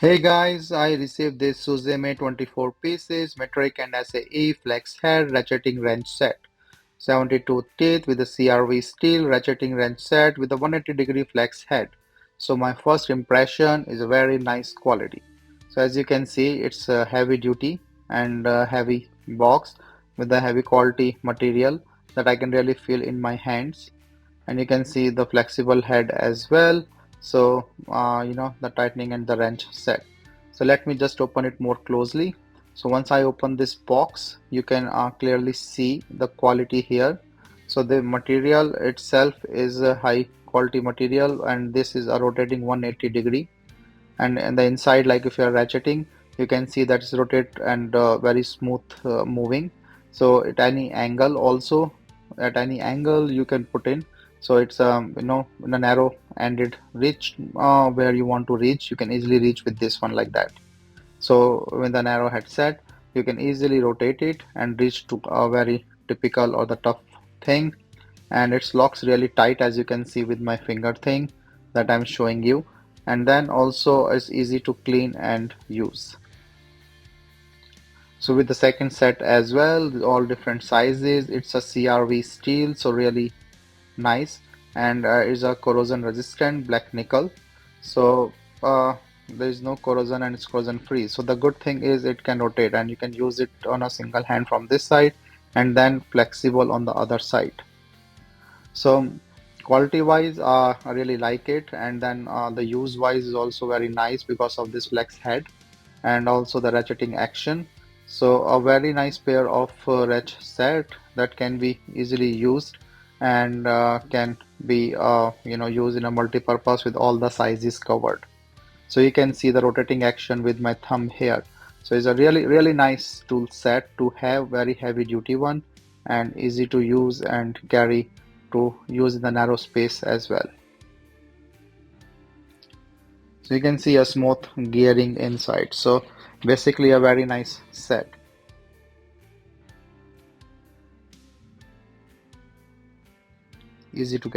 Hey guys, I received this Suzume 24 pieces metric and SAE flex head ratcheting wrench set. 72 teeth with a CRV steel ratcheting wrench set with a 180-degree flex head. So my first impression is a very nice quality. So as you can see, it's a heavy duty and a heavy box with a heavy quality material that I can really feel in my hands, and you can see the flexible head as well. So the tightening and the wrench set. So let me just open it more closely. So once I open this box, you can clearly see the quality here. So the material itself is a high quality material, and this is a rotating 180-degree. And the inside, like if you are ratcheting, you can see that it's rotate and very smooth moving. So at any angle, also at any angle you can put in. So it's in a narrow ended reach, where you want to reach, you can easily reach with this one like that. So with the narrow head set, you can easily rotate it and reach to a very typical or the tough thing. And it locks really tight, as you can see with my finger thing that I'm showing you. And then also it's easy to clean and use. So with the second set as well, all different sizes, it's a CRV steel, so really nice. And is a corrosion resistant black nickel. So there is no corrosion and it's corrosion free. So the good thing is it can rotate and you can use it on a single hand from this side and then flexible on the other side. So quality wise, I really like it, and then the use wise is also very nice because of this flex head and also the ratcheting action. So a very nice pair of ratchet set that can be easily used and can be used in a multi-purpose with all the sizes covered. So you can see the rotating action with my thumb here. So it's a really nice tool set to have, very heavy duty one and easy to use and carry to use in the narrow space as well. So you can see a smooth gearing inside. So basically a very nice set, easy to